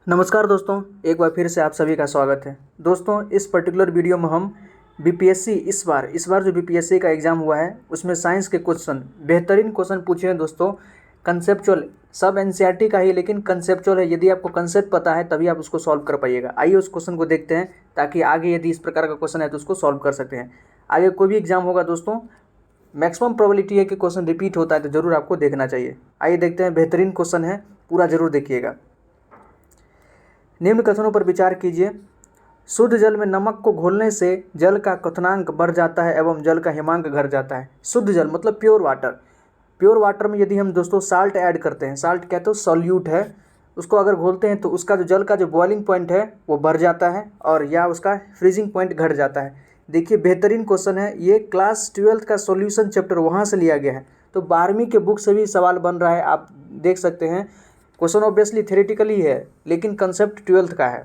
नमस्कार दोस्तों, एक बार फिर से आप सभी का स्वागत है। दोस्तों, इस पर्टिकुलर वीडियो में हम बीपीएससी इस बार जो बीपीएससी का एग्ज़ाम हुआ है उसमें साइंस के क्वेश्चन, बेहतरीन क्वेश्चन पूछे हैं दोस्तों। कंसेप्चुअल, सब एनसीईआरटी का ही लेकिन कंसेप्चुअल है। यदि आपको कंसेप्ट पता है तभी आप उसको सॉल्व कर पाइएगा। आइए उस क्वेश्चन को देखते हैं ताकि आगे यदि इस प्रकार का क्वेश्चन है तो उसको सॉल्व कर सकते हैं। आगे कोई भी एग्जाम होगा दोस्तों, मैक्सिमम प्रोबेबिलिटी है कि क्वेश्चन रिपीट होता है, तो ज़रूर आपको देखना चाहिए। आइए देखते हैं, बेहतरीन क्वेश्चन है, पूरा ज़रूर देखिएगा। निम्न कथनों पर विचार कीजिए। शुद्ध जल में नमक को घोलने से जल का क्वथनांक बढ़ जाता है एवं जल का हिमांक घट जाता है। शुद्ध जल मतलब प्योर वाटर। प्योर वाटर में यदि हम दोस्तों साल्ट ऐड करते हैं, साल्ट क्या तो सॉल्यूट है, उसको अगर घोलते हैं तो उसका जो जल का जो बॉइलिंग पॉइंट है वो बढ़ जाता है और या उसका फ्रीजिंग पॉइंट घट जाता है। देखिए, बेहतरीन क्वेश्चन है ये। क्लास 12th का सॉल्यूशन चैप्टर वहाँ से लिया गया है, तो 12वीं के बुक से भी सवाल बन रहा है, आप देख सकते हैं। क्वेश्चन ऑब्वियसली थ्योरेटिकली है लेकिन कंसेप्ट 12th का है।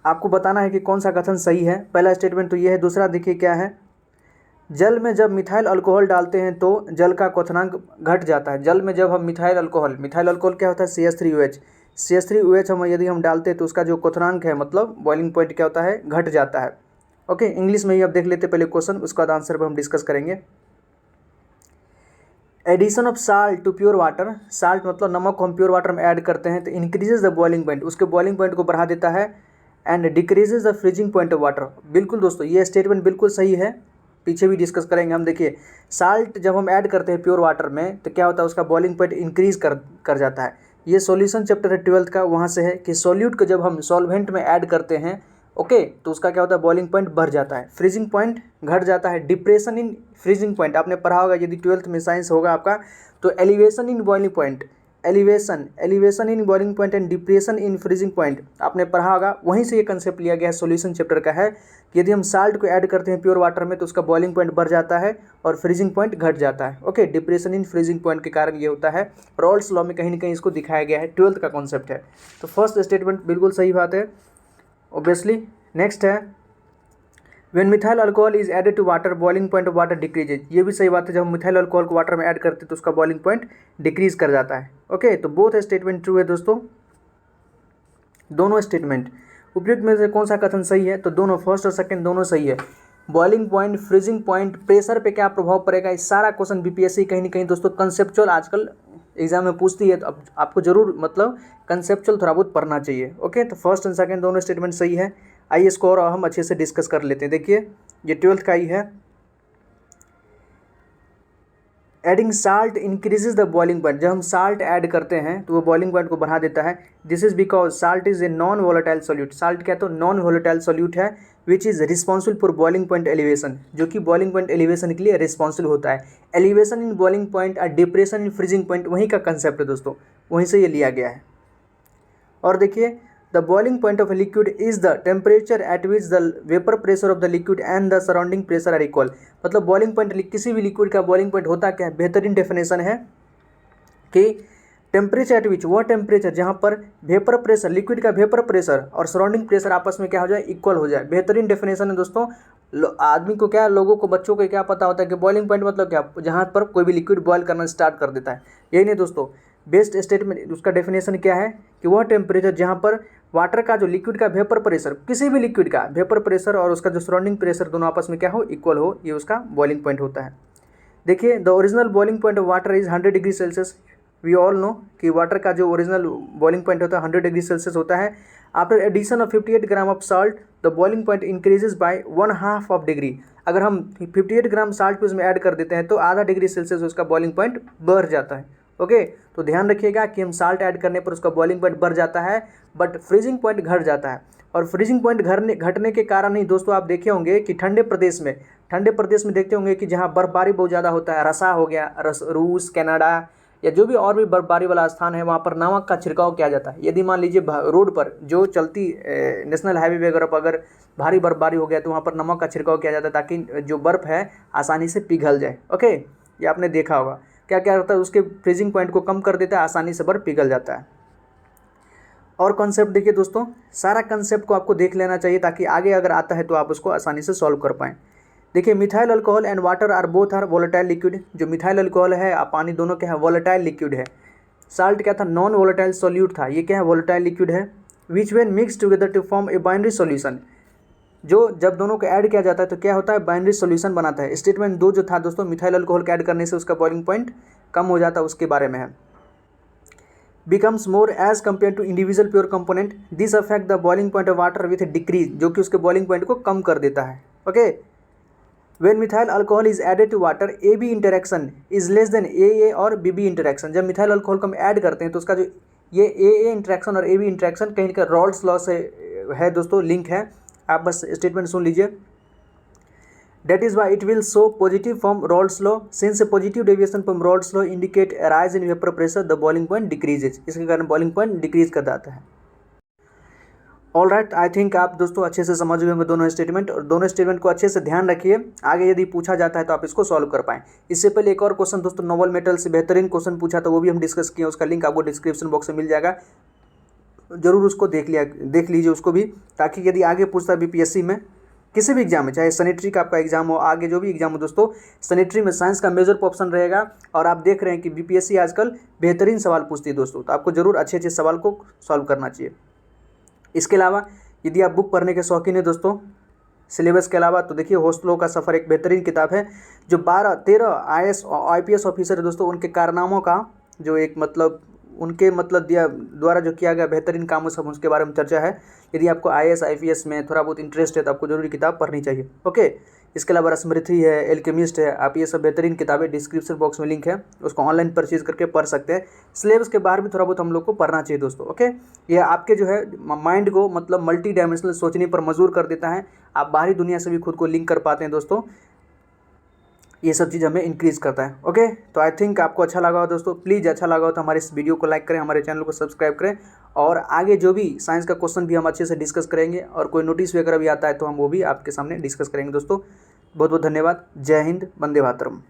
आपको बताना है कि कौन सा कथन सही है। पहला स्टेटमेंट तो ये है। दूसरा देखिए क्या है, जल में जब मिथाइल अल्कोहल डालते हैं तो जल का क्वथनांक घट जाता है। जल में जब हम मिथाइल अल्कोहल क्या होता है, CH3OH, CH3OH हम यदि हम डालते हैं तो उसका जो क्वथनांक है मतलब बॉइलिंग पॉइंट क्या होता है, घट जाता है। ओके, इंग्लिश में ही अब देख लेते पहले क्वेश्चन, उसके बाद आंसर पर हम डिस्कस करेंगे। Addition of salt to pure water, salt मतलब नमक को हम प्योर वाटर में ऐड करते हैं तो इंक्रीजेज द बॉइलिंग पॉइंट, उसके बॉइलिंग पॉइंट को बढ़ा देता है, and decreases the freezing point of water. बिल्कुल दोस्तों, ये स्टेटमेंट बिल्कुल सही है, पीछे भी डिस्कस करेंगे हम। देखिए, साल्ट जब हम ऐड करते हैं प्योर वाटर में तो क्या होता है, उसका बॉइलिंग पॉइंट इंक्रीज कर जाता है। ये सॉल्यूशन चैप्टर है 12th का, वहाँ से है कि सॉल्यूट को जब हम सॉल्वेंट में ऐड करते हैं ओके तो उसका क्या होता है, बॉइलिंग पॉइंट बढ़ जाता है, फ्रीजिंग पॉइंट घट जाता है। डिप्रेशन इन फ्रीजिंग पॉइंट आपने पढ़ा होगा यदि 12th में साइंस होगा आपका, तो elevation in boiling point, elevation in boiling point and depression in freezing point आपने पढ़ा होगा। वहीं से ये कंसेप्ट लिया गया है, सॉल्यूशन चैप्टर का है कि यदि हम साल्ट को ऐड करते हैं प्योर वाटर में तो उसका बॉइलिंग पॉइंट बढ़ जाता है और फ्रीजिंग पॉइंट घट जाता है। Okay, depression in freezing point के कारण ये होता है। रॉल्स लॉ में कहीं ना कहीं इसको दिखाया गया है, 12th का कॉन्सेप्ट है। तो फर्स्ट स्टेटमेंट बिल्कुल सही बात है ऑब्वियसली। नेक्स्ट है, when methyl alcohol is added to water boiling point of water decreases. ये भी सही बात है, जब हम मिथाइल अल्कोहल को वाटर में ऐड करते हैं तो उसका बॉइलिंग पॉइंट डिक्रीज कर जाता है। ओके, तो बोथ स्टेटमेंट ट्रू है दोस्तों, दोनों स्टेटमेंट। उपयुक्त में से कौन सा कथन सही है, तो दोनों, फर्स्ट और सेकंड दोनों सही है। Boiling point, freezing point, pressure पे क्या प्रभाव पड़ेगा, इस सारा क्वेश्चन बीपीएससी कहीं ना कहीं दोस्तों कंसेप्चुअल आजकल एग्जाम में पूछती है, तो अब आपको जरूर मतलब कंसेप्चुअल थोड़ा बहुत पढ़ना चाहिए। ओके, तो फर्स्ट एंड सेकंड दोनों स्टेटमेंट सही है। आइए इसको और हम अच्छे से डिस्कस कर लेते हैं। देखिए, ये 12th का ही है। Adding salt increases the boiling point, जब हम साल्ट ऐड करते हैं तो वो बॉइलिंग पॉइंट को बढ़ा देता है। This is because salt is a non volatile solute, salt क्या तो नॉन वोलेटाइल सोल्यूट है, which is responsible for boiling point elevation, जो कि बॉइलिंग पॉइंट एलिवेशन के लिए रिस्पॉन्सिबल होता है। एलिवेशन इन बॉइलिंग पॉइंट और डिप्रेशन इन फ्रीजिंग पॉइंट वहीं का कंसेप्ट है दोस्तों, वहीं से ये लिया गया है। और देखिए, the boiling point of a liquid is the temperature at which the vapour pressure of the liquid and the surrounding pressure are equal. मतलब बॉइलिंग पॉइंट, किसी भी लिक्विड का बॉइलिंग पॉइंट होता क्या है, बेहतरीन डेफिनेशन है कि टेम्परेचर एट विच, वह टेम्परेचर जहाँ पर वेपर प्रेशर, लिक्विड का वेपर प्रेशर और सराउंडिंग प्रेशर आपस में क्या हो जाए, इक्वल हो जाए। बेहतरीन डेफिनेशन है दोस्तों। आदमी को क्या, लोगों को, बच्चों को क्या पता होता है कि बॉइलिंग पॉइंट मतलब क्या, जहाँ पर कोई भी लिक्विड बॉयल करना स्टार्ट कर देता है, यही नहीं दोस्तों। बेस्ट स्टेटमेंट उसका डेफिनेशन क्या है कि वह टेम्परेचर जहाँ पर वाटर का जो लिक्विड का वेपर प्रेशर, किसी भी लिक्विड का वेपर प्रेशर और उसका जो सराउंडिंग प्रेशर दोनों आपस में क्या हो, इक्वल हो, ये उसका बॉइलिंग पॉइंट होता है। देखिए, the original boiling point of water is 100 degree Celsius. We all know कि वाटर का जो ओरिजिनल बॉइलिंग पॉइंट होता है 100 डिग्री सेल्सियस होता है। After addition of 58 gram of salt the boiling point increases by 1/2 of degree. अगर हम 58 ग्राम salt भी उसमें ऐड कर देते हैं तो आधा डिग्री सेल्सियस उसका बॉइलिंग पॉइंट बढ़ जाता है। ओके, तो ध्यान रखिएगा कि हम साल्ट ऐड करने पर उसका बॉइलिंग पॉइंट बढ़ जाता है बट फ्रीजिंग पॉइंट घट जाता है। और फ्रीजिंग पॉइंट घटने के कारण ही दोस्तों आप देखे होंगे कि ठंडे प्रदेश में देखते होंगे कि जहाँ बर्फबारी बहुत ज़्यादा होता है, रसा हो गया, रूस, कनाडा या जो भी और भी बर्फबारी वाला स्थान है, वहाँ पर नमक का छिड़काव किया जाता है। यदि मान लीजिए रोड पर जो चलती नेशनल हाईवे वगैरह पर अगर भारी बर्फबारी हो गया तो वहाँ पर नमक का छिड़काव किया जाता है ताकि जो बर्फ़ है आसानी से पिघल जाए। ओके, ये आपने देखा होगा। क्या क्या होता है, उसके फ्रीजिंग पॉइंट को कम कर देता है, आसानी से बर्फ पिघल जाता है। और कॉन्सेप्ट देखिए दोस्तों, सारा कॉन्सेप्ट को आपको देख लेना चाहिए ताकि आगे अगर आता है तो आप उसको आसानी से सॉल्व कर पाएँ। देखिए, methyl alcohol and water are both are volatile liquid. जो मिथाइल अल्कोहल है और पानी दोनों क्या है, वोलेटाइल लिक्विड है। साल्ट क्या था, नॉन वोलेटाइल सॉल्यूट था, ये क्या है, वोलेटाइल लिक्विड है। Which when mix together to form a binary solution, जो जब दोनों को ऐड किया जाता है तो क्या होता है, बाइनरी सॉल्यूशन बनाता है। स्टेटमेंट 2 जो था दोस्तों, मिथाइल अल्कोहल के ऐड करने से उसका बॉइलिंग पॉइंट कम हो जाता है, उसके बारे में है। Becomes more as compare to individual pure component, this affect the boiling point of water with decrease, जो कि उसके बॉइलिंग पॉइंट को कम कर देता है। Okay, when methyl alcohol is added to water, A B interaction is less than A और B B interaction, जब methyl alcohol को हम ऐड करते हैं तो उसका जो ये ए इंटरेक्शन और ए बी इंटरेक्शन कहीं का रॉल्स लॉ से है दोस्तों, लिंक है। आप बस स्टेटमेंट सुन लीजिए। That is why it will show positive from Raoult's law. Since a positive deviation from Raoult's law indicate a rise in vapor pressure, the boiling point decreases. इसके कारण boiling point decrease कर जाता है। All right, I think आप दोस्तों अच्छे से समझ गए होंगे दोनों स्टेटमेंट, और दोनों स्टेटमेंट को अच्छे से ध्यान रखिए, आगे यदि पूछा जाता है तो आप इसको सॉल्व कर पाएँ। इससे पहले एक और क्वेश्चन दोस्तों नोबल मेटल से बेहतरीन क्वेश्चन पूछा था, वो भी हम डिस्कस किए, उसका लिंक आपको डिस्क्रिप्शन बॉक्स में मिल जाएगा, जरूर उसको देख लीजिए उसको भी, ताकि यदि आगे पूछता है बीपीएससी में किसी भी एग्जाम में, चाहे सैनिटरी का आपका एग्जाम हो, आगे जो भी एग्जाम हो दोस्तों, सैनिटरी में साइंस का मेजर ऑप्शन रहेगा। और आप देख रहे हैं कि बीपीएससी आजकल बेहतरीन सवाल पूछती है दोस्तों, तो आपको जरूर अच्छे अच्छे सवाल को सॉल्व करना चाहिए। इसके अलावा यदि आप बुक पढ़ने के शौकीन है दोस्तों सिलेबस के अलावा, तो देखिए हॉस्टलों का सफ़र एक बेहतरीन किताब है, जो 12-13 IAS और IPS ऑफिसर है दोस्तों, उनके कारनामों का जो एक मतलब उनके मतलब द्वारा जो किया गया बेहतरीन कामों सब उसके बारे में चर्चा है। यदि आपको IAS IPS में थोड़ा बहुत इंटरेस्ट है तो आपको जरूरी किताब पढ़नी चाहिए। ओके, इसके अलावा स्मृति है, एल्केमिस्ट है, आप ये सब बेहतरीन किताबें डिस्क्रिप्शन बॉक्स में लिंक है, उसको ऑनलाइन परचेज करके पढ़ सकते हैं। सिलेबस के बाहर भी थोड़ा बहुत हम लोग को पढ़ना चाहिए दोस्तों। ओके, ये आपके जो है माइंड को मतलब मल्टी डायमेंशनल सोचने पर मजबूर कर देता है, आप बाहरी दुनिया से भी खुद को लिंक कर पाते हैं दोस्तों, ये सब चीज़ हमें इंक्रीज़ करता है। ओके, तो आई थिंक आपको अच्छा लगा हो दोस्तों, प्लीज़ अच्छा लगा हो तो हमारे इस वीडियो को लाइक करें, हमारे चैनल को सब्सक्राइब करें, और आगे जो भी साइंस का क्वेश्चन भी हम अच्छे से डिस्कस करेंगे, और कोई नोटिस वगैरह भी आता है तो हम वो भी आपके सामने डिस्कस करेंगे दोस्तों। बहुत बहुत धन्यवाद। जय हिंद, वंदे मातरम।